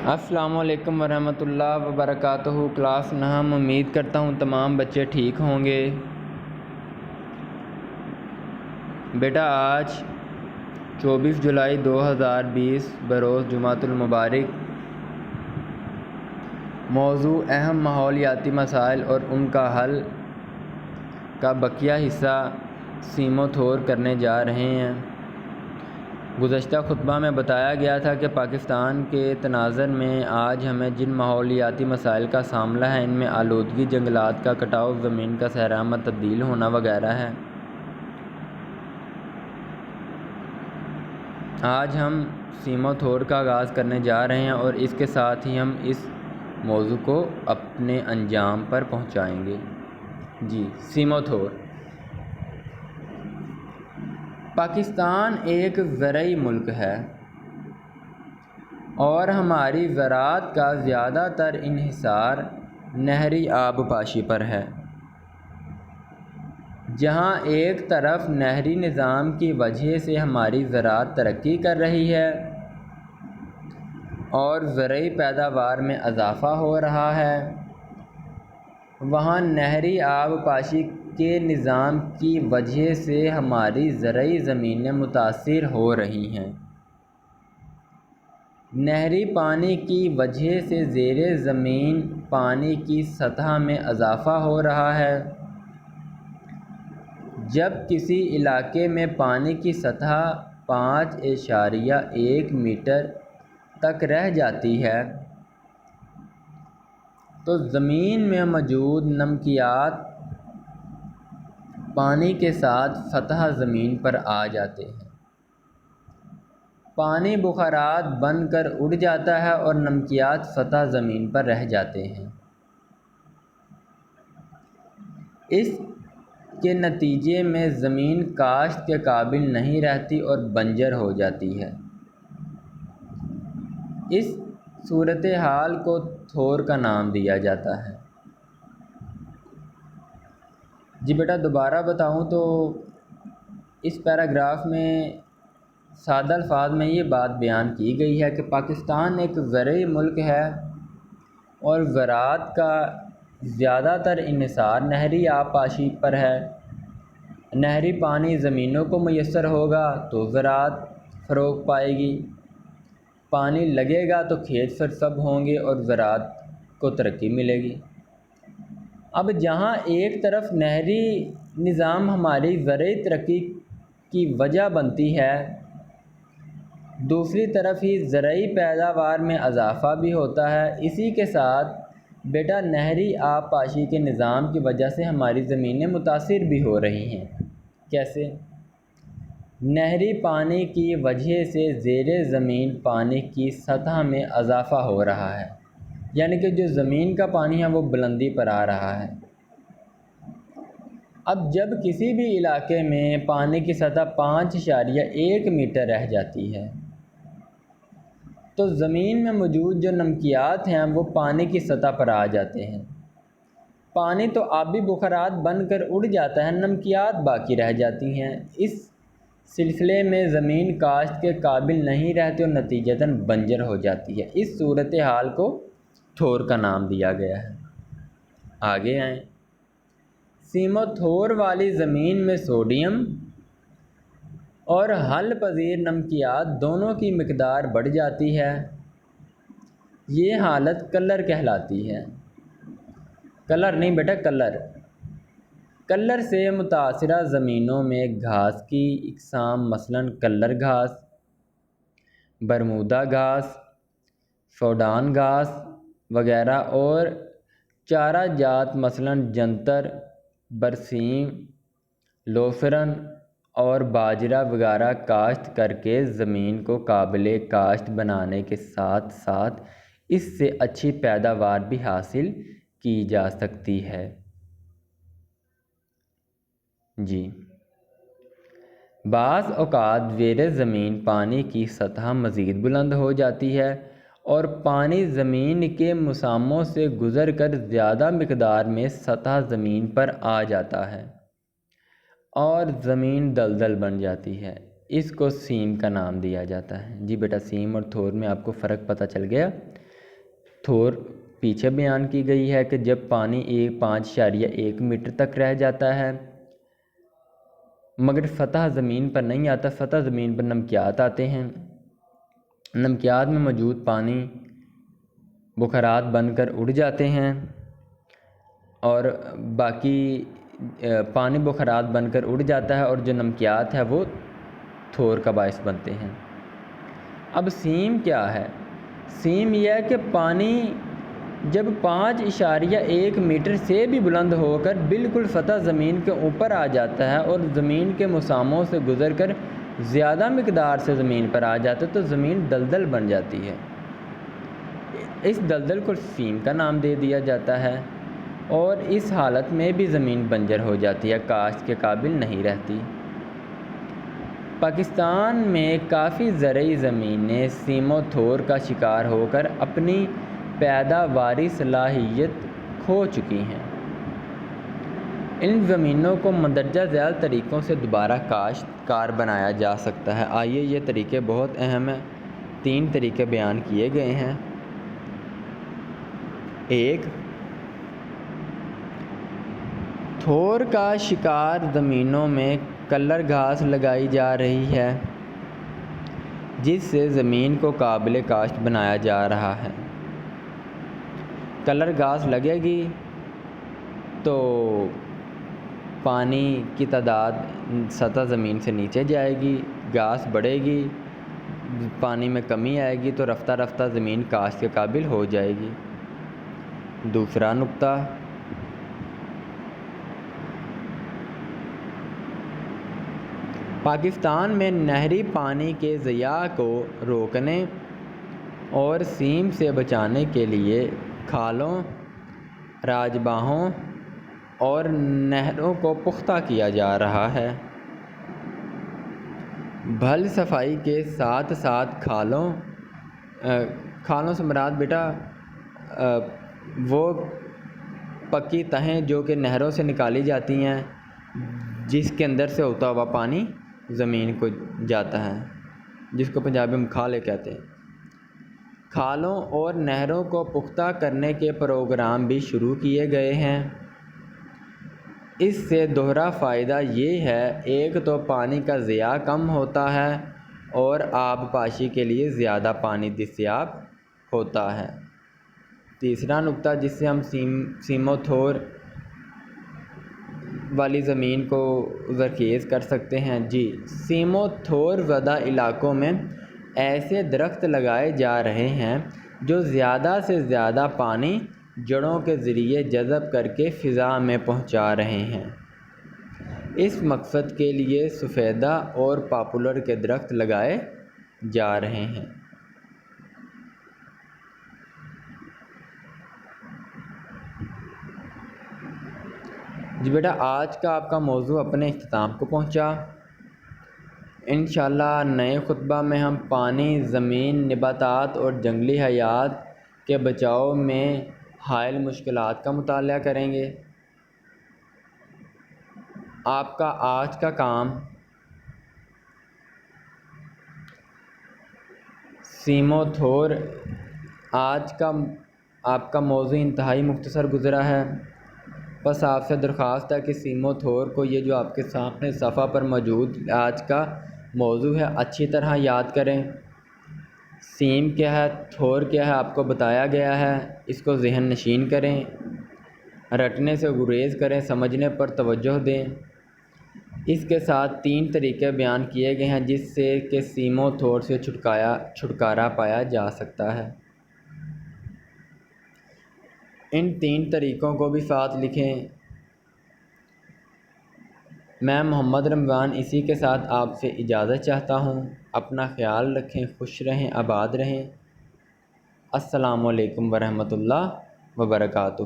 السلام علیکم ورحمۃ اللہ وبرکاتہ۔ کلاس 9 امید کرتا ہوں تمام بچے ٹھیک ہوں گے۔ بیٹا آج 24 جولائی 2020 بروز جمعۃ المبارک، موضوع اہم ماحولیاتی مسائل اور ان کا حل کا بقیہ حصہ سیم و تھور کرنے جا رہے ہیں۔ گزشتہ خطبہ میں بتایا گیا تھا کہ پاکستان کے تناظر میں آج ہمیں جن ماحولیاتی مسائل کا سامنا ہے ان میں آلودگی، جنگلات کا کٹاؤ، زمین کا صحرا تبدیل ہونا وغیرہ ہے۔ آج ہم سیم و تھور کا آغاز کرنے جا رہے ہیں اور اس کے ساتھ ہی ہم اس موضوع کو اپنے انجام پر پہنچائیں گے۔ سیم و تھور۔ پاکستان ایک زرعی ملک ہے اور ہماری زراعت کا زیادہ تر انحصار نہری آبپاشی پر ہے۔ جہاں ایک طرف نہری نظام کی وجہ سے ہماری زراعت ترقی کر رہی ہے اور زرعی پیداوار میں اضافہ ہو رہا ہے، وہاں نہری آبپاشی کے نظام کی وجہ سے ہماری زرعی زمینیں متاثر ہو رہی ہیں۔ نہری پانی کی وجہ سے زیر زمین پانی کی سطح میں اضافہ ہو رہا ہے۔ جب کسی علاقے میں پانی کی سطح 5.1 میٹر تک رہ جاتی ہے تو زمین میں موجود نمکیات پانی کے ساتھ سطح زمین پر آ جاتے ہیں۔ پانی بخارات بن کر اڑ جاتا ہے اور نمکیات سطح زمین پر رہ جاتے ہیں۔ اس کے نتیجے میں زمین کاشت کے قابل نہیں رہتی اور بنجر ہو جاتی ہے۔ اس صورتحال کو تھور کا نام دیا جاتا ہے۔ بیٹا دوبارہ بتاؤں تو اس پیراگراف میں سادہ الفاظ میں یہ بات بیان کی گئی ہے کہ پاکستان ایک زرعی ملک ہے اور زراعت کا زیادہ تر انحصار نہری آبپاشی پر ہے۔ نہری پانی زمینوں کو میسر ہوگا تو زراعت فروغ پائے گی، پانی لگے گا تو کھیت سرسبز ہوں گے اور زراعت کو ترقی ملے گی۔ اب جہاں ایک طرف نہری نظام ہماری زرعی ترقی کی وجہ بنتی ہے، دوسری طرف ہی زرعی پیداوار میں اضافہ بھی ہوتا ہے۔ اسی کے ساتھ بیٹا نہری آبپاشی کے نظام کی وجہ سے ہماری زمینیں متاثر بھی ہو رہی ہیں۔ کیسے؟ نہری پانی کی وجہ سے زیر زمین پانی کی سطح میں اضافہ ہو رہا ہے، یعنی کہ جو زمین کا پانی ہے وہ بلندی پر آ رہا ہے۔ اب جب کسی بھی علاقے میں پانی کی سطح 5.1 میٹر رہ جاتی ہے تو زمین میں موجود جو نمکیات ہیں وہ پانی کی سطح پر آ جاتے ہیں۔ پانی تو آبی بخارات بن کر اڑ جاتا ہے، نمکیات باقی رہ جاتی ہیں۔ اس سلسلے میں زمین کاشت کے قابل نہیں رہتی اور نتیجتاً بنجر ہو جاتی ہے۔ اس صورتحال کو تھور کا نام دیا گیا ہے۔ آگے آئیں۔ سیم و تھور والی زمین میں سوڈیم اور حل پذیر نمکیات دونوں کی مقدار بڑھ جاتی ہے۔ یہ حالت کلر کہلاتی ہے۔ کلر نہیں بیٹا، کلر۔ کلر سے متاثرہ زمینوں میں گھاس کی اقسام مثلاً کلر گھاس، برمودا گھاس، سوڈان گھاس وغیرہ اور چارہ جات مثلاً جنتر، برسیم، لوفرن اور باجرہ وغیرہ کاشت کر کے زمین کو قابل کاشت بنانے کے ساتھ ساتھ اس سے اچھی پیداوار بھی حاصل کی جا سکتی ہے۔ بعض اوقات زیر زمین پانی کی سطح مزید بلند ہو جاتی ہے اور پانی زمین کے مساموں سے گزر کر زیادہ مقدار میں سطح زمین پر آ جاتا ہے اور زمین دلدل بن جاتی ہے۔ اس کو سیم کا نام دیا جاتا ہے۔ بیٹا سیم اور تھور میں آپ کو فرق پتہ چل گیا۔ تھور پیچھے بیان کی گئی ہے کہ جب پانی 5.1 میٹر تک رہ جاتا ہے، مگر سطح زمین پر نہیں آتا، سطح زمین پر نمکیات آتے ہیں، نمکیات میں موجود پانی بخارات بن کر اڑ جاتے ہیں اور باقی پانی بخارات بن کر اڑ جاتا ہے اور جو نمکیات ہے وہ تھور کا باعث بنتے ہیں۔ اب سیم کیا ہے؟ سیم یہ ہے کہ پانی جب 5.1 میٹر سے بھی بلند ہو کر بالکل سطح زمین کے اوپر آ جاتا ہے اور زمین کے مساموں سے گزر کر زیادہ مقدار سے زمین پر آ جاتا ہے تو زمین دلدل بن جاتی ہے۔ اس دلدل کو سیم کا نام دے دیا جاتا ہے اور اس حالت میں بھی زمین بنجر ہو جاتی ہے، کاشت کے قابل نہیں رہتی۔ پاکستان میں کافی زرعی زمینیں سیم و تھور کا شکار ہو کر اپنی پیداواری صلاحیت کھو چکی ہیں۔ ان زمینوں کو مندرجہ ذیل طریقوں سے دوبارہ کاشت کار بنایا جا سکتا ہے۔ آئیے یہ طریقے بہت اہم ہیں، 3 طریقے بیان کیے گئے ہیں۔ 1، تھور کا شکار زمینوں میں کلر گھاس لگائی جا رہی ہے جس سے زمین کو قابل کاشت بنایا جا رہا ہے۔ کلر گھاس لگے گی تو پانی کی تعداد سطح زمین سے نیچے جائے گی، گھاس بڑھے گی، پانی میں کمی آئے گی تو رفتہ رفتہ زمین کاشت کے قابل ہو جائے گی۔ دوسرا نقطہ، پاکستان میں نہری پانی کے ضیاع کو روکنے اور سیم سے بچانے کے لیے کھالوں، راجباہوں اور نہروں کو پختہ کیا جا رہا ہے۔ بھل صفائی کے ساتھ ساتھ کھالوں سے مراد بیٹا وہ پکی تہیں جو کہ نہروں سے نکالی جاتی ہیں جس کے اندر سے ہوتا ہوا پانی زمین کو جاتا ہے، جس کو پنجابی میں کھالے کہتے ہیں۔ کھالوں اور نہروں کو پختہ کرنے کے پروگرام بھی شروع کیے گئے ہیں۔ اس سے دوہرا فائدہ یہ ہے، ایک تو پانی کا ضیاع کم ہوتا ہے اور آب پاشی کے لیے زیادہ پانی دستیاب ہوتا ہے۔ تیسرا نقطہ جس سے ہم سیم و تھور والی زمین کو زرخیز کر سکتے ہیں، سیم و تھور زدہ علاقوں میں ایسے درخت لگائے جا رہے ہیں جو زیادہ سے زیادہ پانی جڑوں کے ذریعے جذب کر کے فضا میں پہنچا رہے ہیں۔ اس مقصد کے لیے سفیدہ اور پاپولر کے درخت لگائے جا رہے ہیں۔ بیٹا آج کا آپ کا موضوع اپنے اختتام کو پہنچا۔ انشاءاللہ نئے خطبہ میں ہم پانی، زمین، نباتات اور جنگلی حیات کے بچاؤ میں حائل مشکلات کا مطالعہ کریں گے۔ آپ کا آج کا کام سیم و تھور، آج کا آپ کا موضوع انتہائی مختصر گزرا ہے، بس آپ سے درخواست ہے کہ سیم و تھور کو یہ جو آپ کے سامنے صفحہ پر موجود آج کا موضوع ہے اچھی طرح یاد کریں۔ سیم کیا ہے، تھور کیا ہے آپ کو بتایا گیا ہے، اس کو ذہن نشین کریں، رٹنے سے گریز کریں، سمجھنے پر توجہ دیں۔ اس کے ساتھ 3 طریقے بیان کیے گئے ہیں جس سے کہ سیم و تھور سے چھٹکارا پایا جا سکتا ہے۔ ان 3 طریقوں کو بھی ساتھ لکھیں۔ میں محمد رمضان اسی کے ساتھ آپ سے اجازت چاہتا ہوں۔ اپنا خیال رکھیں، خوش رہیں، آباد رہیں۔ السلام علیکم ورحمۃ اللہ وبرکاتہ۔